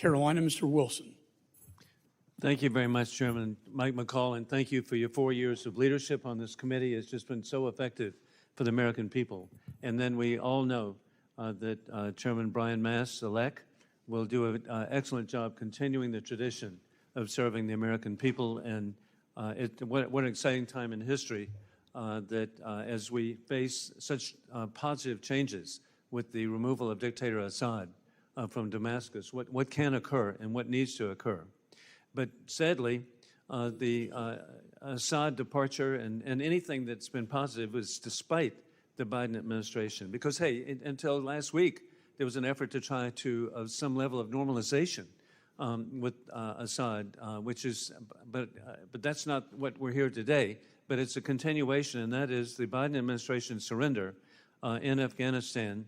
Carolina. Mr. Wilson. Thank you very much, Chairman Mike McCall, and thank you for your 4 years of leadership on this committee. It's just been so effective for the American people. And then we all know that Chairman Brian Mast-Elect will do an excellent job continuing the tradition of serving the American people. And what an exciting time in history that as we face such positive changes with the removal of dictator Assad from Damascus, what can occur and what needs to occur. But sadly, the Assad departure and anything that's been positive was despite the Biden administration. Because, hey, until last week, there was an effort to try to some level of normalization with Assad, which is, but that's not what we're here today. But it's a continuation, and that is the Biden administration's surrender in Afghanistan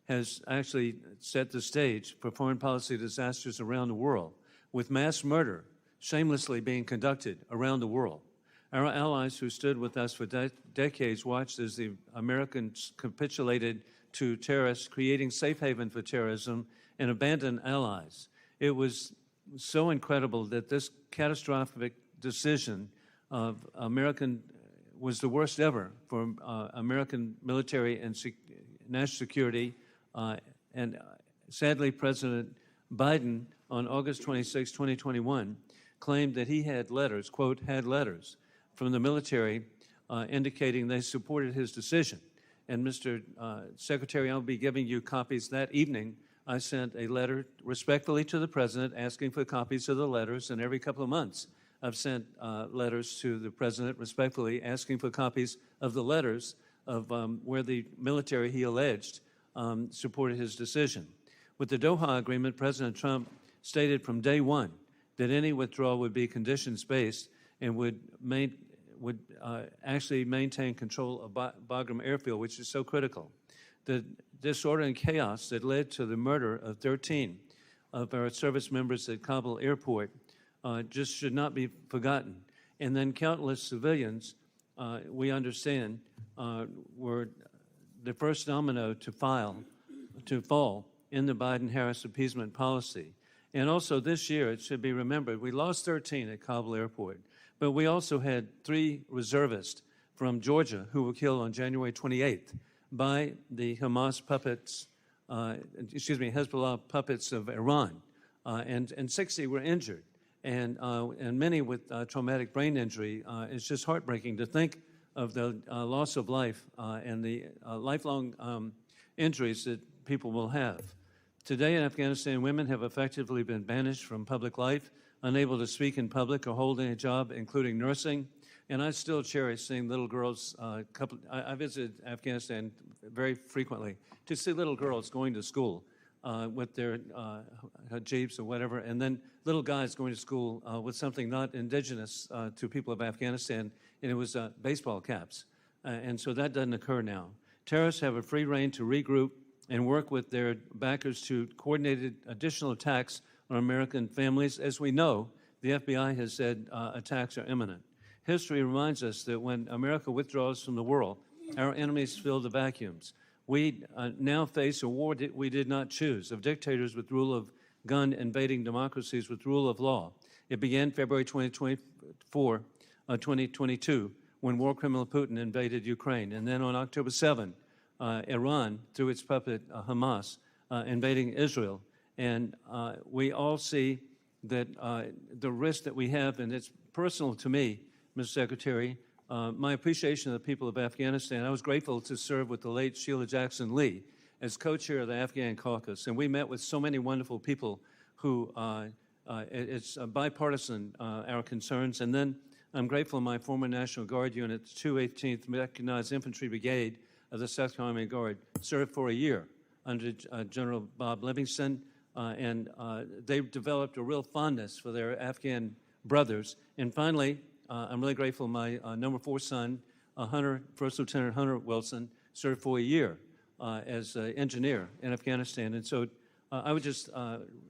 has actually set the stage for foreign policy disasters around the world, with mass murder shamelessly being conducted around the world. Our allies who stood with us for decades watched as the Americans capitulated to terrorists, creating safe haven for terrorism, and abandoned allies. It was so incredible that this catastrophic decision of was the worst ever for American military and national security. And sadly, President Biden, on August 26, 2021, claimed that he had letters, quote, had letters from the military indicating they supported his decision. And Mr. Secretary, I'll be giving you copies that evening. I sent a letter respectfully to the President asking for copies of the letters, and every couple of months I've sent letters to the President respectfully asking for copies of the letters of where the military, he alleged, supported his decision. With the Doha Agreement, President Trump stated from day one that any withdrawal would be conditions-based and would actually maintain control of Bagram Airfield, which is so critical. The disorder and chaos that led to the murder of 13 of our service members at Kabul airport just should not be forgotten. And then countless civilians, we understand, were the first domino to fall in the Biden-Harris appeasement policy. And also this year, it should be remembered, we lost 13 at Kabul airport, but we also had 3 reservists from Georgia who were killed on January 28th by the Hezbollah puppets of Iran, and 60 were injured, and many with traumatic brain injury. It's just heartbreaking to think of the loss of life and the lifelong injuries that people will have. Today in Afghanistan, women have effectively been banished from public life, unable to speak in public or hold any job, including nursing. And I still cherish seeing little girls. I visited Afghanistan very frequently to see little girls going to school with their jeeps or whatever, and then little guys going to school with something not indigenous to people of Afghanistan, and it was baseball caps. And so that doesn't occur now. Terrorists have a free rein to regroup and work with their backers to coordinated additional attacks on American families. As we know, the FBI has said attacks are imminent. History reminds us that when America withdraws from the world, our enemies fill the vacuums. We now face a war that we did not choose, of dictators with rule of gun invading democracies with rule of law. It began February 2022, when war criminal Putin invaded Ukraine. And then on October 7, Iran, through its puppet Hamas, invading Israel. And we all see that the risk that we have, and it's personal to me, Mr. Secretary, my appreciation of the people of Afghanistan. I was grateful to serve with the late Sheila Jackson Lee as co-chair of the Afghan caucus. And we met with so many wonderful people who, it's bipartisan, our concerns. And then I'm grateful my former National Guard unit, 218th Mechanized Infantry Brigade of the South Army Guard, served for a year under General Bob Livingston. And they've developed a real fondness for their Afghan brothers. And finally, I'm really grateful my number 4 son, First Lieutenant Hunter Wilson, served for a year as an engineer in Afghanistan. And so I would just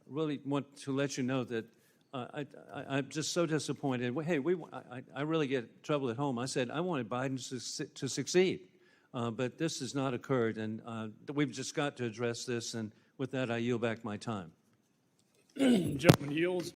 really want to let you know that I'm just so disappointed. Hey, I really get trouble at home. I said I wanted Biden to succeed, but this has not occurred, and we've just got to address this. And with that, I yield back my time. Gentleman yields.